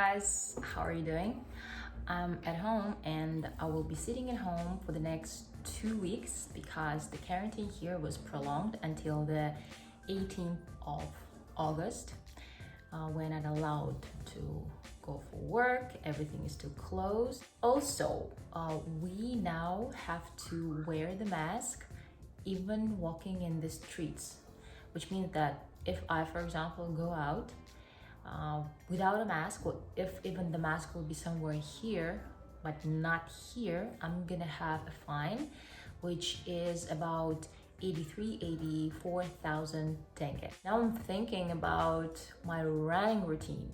guys, how are you doing? I'm at home and I will be sitting at home for the next 2 weeks because the quarantine here was prolonged until the 18th of August when I'm allowed to go for work. Everything is still closed. Also, we now have to wear the mask even walking in the streets, which means that if I, for example, go out without a mask, or if even the mask will be somewhere here but not here, I'm gonna have a fine, which is about 84,000 tenge. Now I'm thinking about my running routine.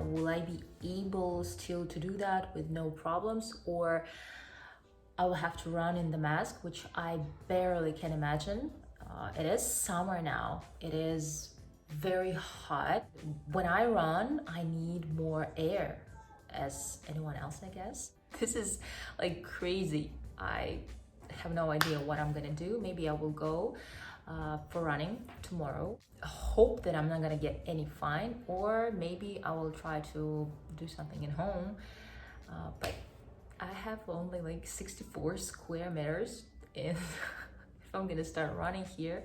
Will I be able still to do that with no problems, or I will have to run in the mask, which I barely can imagine. It is summer now. It is very hot. When I run, I need more air, as anyone else, I guess. This is like crazy. I have no idea what I'm gonna do. Maybe I will go for running tomorrow. I hope that I'm not gonna get any fine, or maybe I will try to do something at home. But I have only like 64 square meters, and if I'm gonna start running here,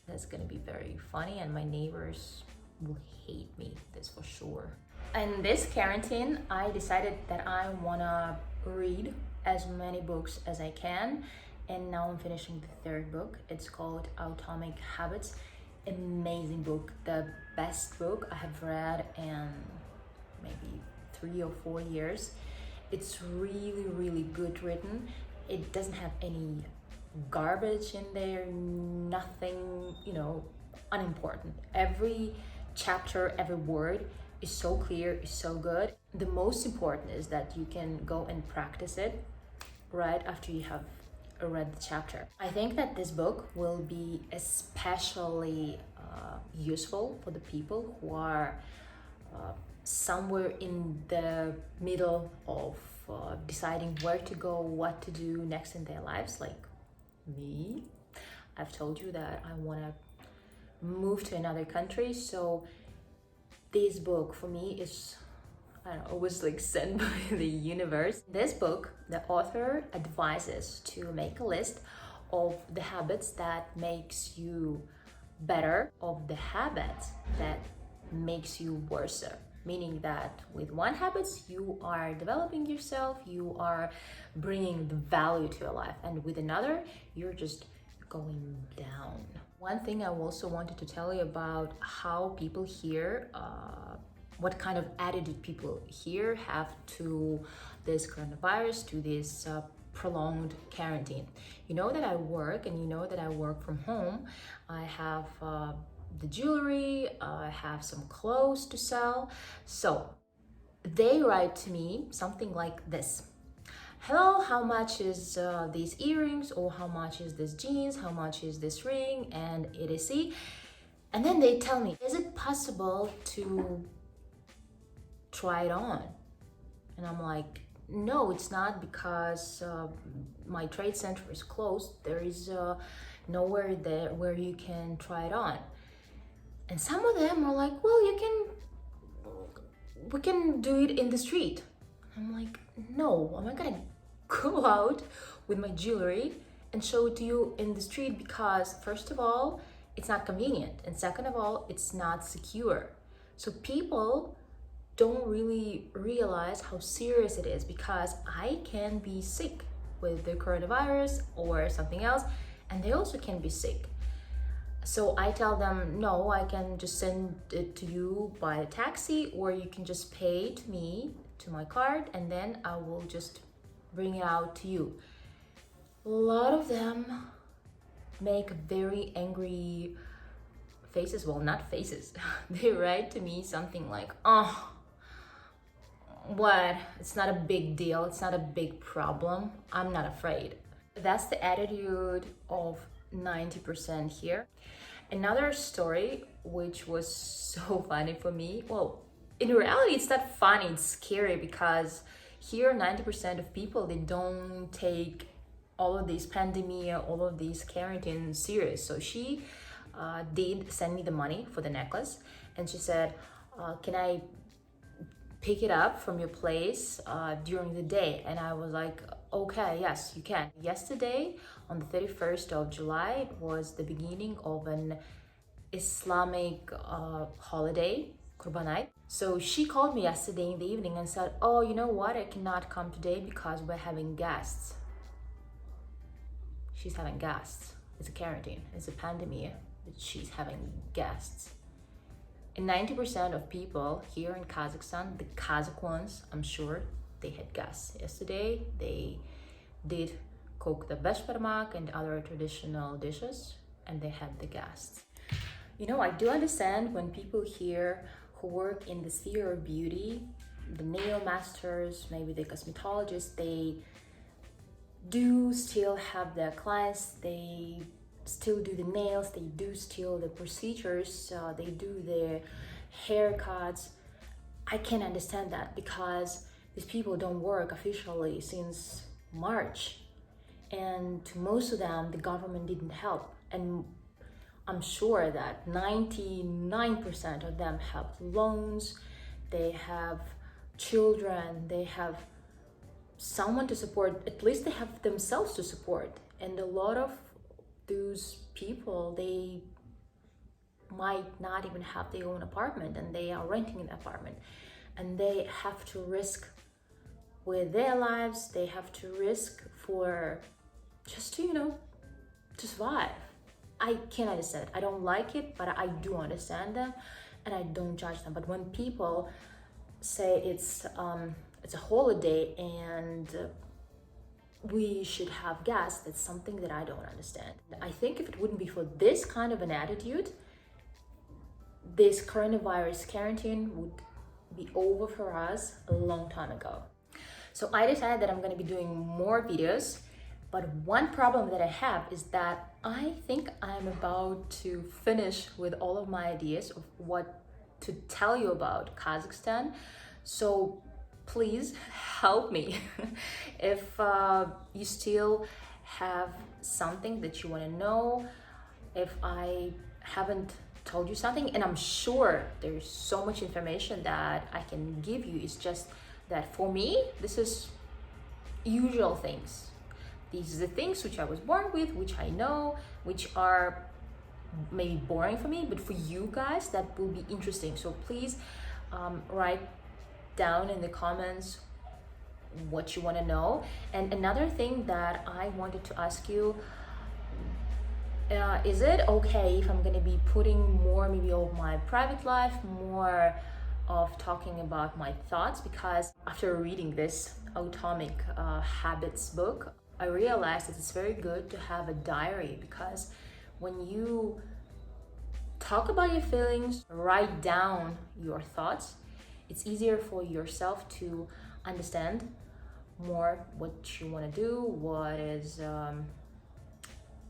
that's gonna be very funny, and my neighbors will hate me, that's for sure. In this quarantine, I decided that I wanna read as many books as I can, and now I'm finishing the third book. It's called Atomic Habits. Amazing book, the best book I have read in maybe 3 or 4 years. It's really good written. It doesn't have any garbage in there, nothing, unimportant. Every chapter, every word is so clear, is so good. The most important is that you can go and practice it right after you have read the chapter. I think that this book will be especially useful for the people who are somewhere in the middle of deciding where to go, what to do next in their lives, like me. I've told you that I want to move to another country, so this book for me is, I don't know, it was like sent by the universe. This book, the author advises to make a list of the habits that makes you better, of the habits that makes you worse, meaning that with one habit you are developing yourself, you are bringing the value to your life, and with another you're just going down. One thing I also wanted to tell you about how people here, what kind of attitude people here have to this coronavirus, to this prolonged quarantine. You know that I work, and you know that I work from home. I have the jewelry, I have some clothes to sell. So they write to me something like this: hello, how much is these earrings, or how much is this jeans, how much is this ring, and etc. And then they tell me, is it possible to try it on? And I'm like, no, it's not, because my trade center is closed. There is nowhere there where you can try it on. And some of them are like, well, we can do it in the street. I'm like, no, I'm not gonna go out with my jewelry and show it to you in the street, because first of all, it's not convenient, and second of all, it's not secure. So people don't really realize how serious it is, because I can be sick with the coronavirus or something else, and they also can be sick. So I tell them, no, I can just send it to you by a taxi, or you can just pay to me, to my card, and then I will just bring it out to you. A lot of them make very angry faces. Well, not faces. They write to me something like, oh, what? It's not a big deal. It's not a big problem. I'm not afraid. That's the attitude of 90% here. Another story which was so funny for me, well, in reality it's not funny, it's scary, because here 90% of people, they don't take all of this pandemic, all of these quarantine serious. So she did send me the money for the necklace, and she said, can I pick it up from your place during the day. And I was like, okay, yes, you can. Yesterday, on the 31st of July, it was the beginning of an Islamic holiday, Qurbanite. So she called me yesterday in the evening and said, oh, you know what, I cannot come today because we're having guests. She's having guests. It's a quarantine, it's a pandemic, but she's having guests. And 90% of people here in Kazakhstan, the Kazakh ones, I'm sure, they had guests. Yesterday, they did cook the beshbarmak and other traditional dishes, and they had the guests. You know, I do understand when people here who work in the sphere of beauty, the nail masters, maybe the cosmetologists, they do still have their clients, they still do the nails, they do still the procedures, they do their haircuts. I can understand that because these people don't work officially since March, and to most of them the government didn't help, and I'm sure that 99% of them have loans, they have children, they have someone to support, at least they have themselves to support. And a lot of those people, they might not even have their own apartment and they are renting an apartment, and they have to risk with their lives, they have to risk for just to, you know, to survive. I can understand it. I don't like it, but I do understand them and I don't judge them. But when people say it's a holiday and we should have gas, that's something that I don't understand. I think if it wouldn't be for this kind of an attitude, this coronavirus quarantine would be over for us a long time ago. So I decided that I'm going to be doing more videos, but one problem that I have is that I think I'm about to finish with all of my ideas of what to tell you about Kazakhstan. So please help me. If you still have something that you want to know, if I haven't told you something, and I'm sure there's so much information that I can give you, it's just that for me, this is usual things. These are the things which I was born with, which I know, which are maybe boring for me, but for you guys, that will be interesting. So please write down in the comments what you want to know. And another thing that I wanted to ask you, is it okay if I'm going to be putting more maybe of my private life, more of talking about my thoughts? Because after reading this Atomic Habits book, I realized that it's very good to have a diary, because when you talk about your feelings, write down your thoughts, it's easier for yourself to understand more what you want to do, what is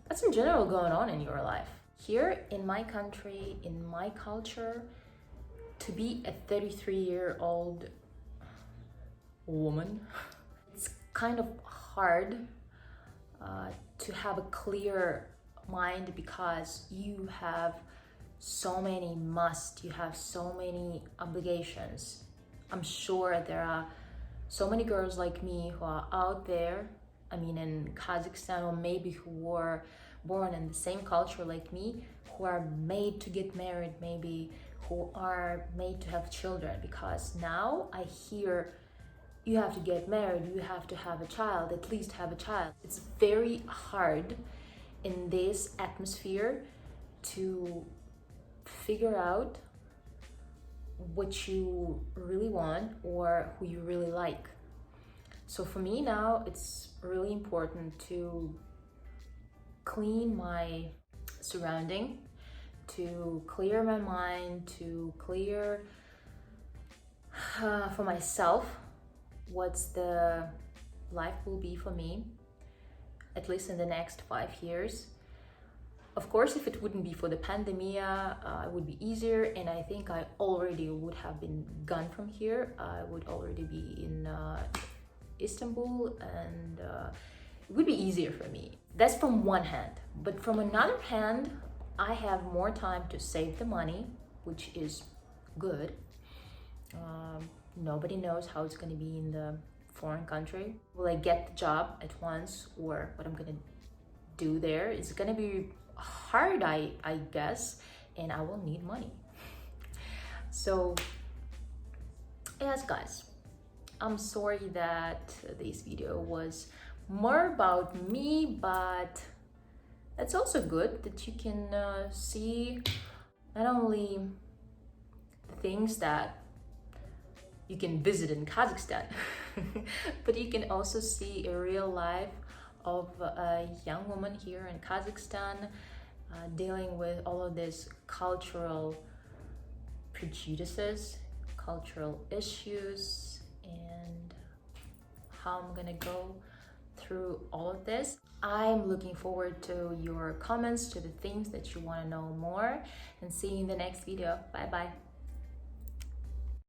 what's in general going on in your life. Here in my country, in my culture, to be a 33-year-old woman, it's kind of hard to have a clear mind, because you have so many musts, you have so many obligations. I'm sure there are so many girls like me who are out there, I mean in Kazakhstan, or maybe who were born in the same culture like me, who are made to get married, maybe who are made to have children, because now I hear you have to get married, you have to have a child, at least have a child. It's very hard in this atmosphere to figure out what you really want or who you really like. So for me now, it's really important to clean my surrounding, to clear my mind, to clear for myself what's the life will be for me, at least in the next 5 years. Of course, if it wouldn't be for the pandemic, it would be easier, and I think I already would have been gone from here. I would already be in Istanbul, and it would be easier for me. That's from one hand. But from another hand, I have more time to save the money, which is good. Nobody knows how it's going to be in the foreign country. Will I get the job at once, or what I'm going to do there? It's going to be hard, I guess, and I will need money. So yes, guys, I'm sorry that this video was more about me, but it's also good that you can see not only the things that you can visit in Kazakhstan, but you can also see a real life of a young woman here in Kazakhstan dealing with all of these cultural prejudices, cultural issues, and how I'm gonna go through all of this. I'm looking forward to your comments, to the things that you want to know more, and see you in the next video. Bye bye.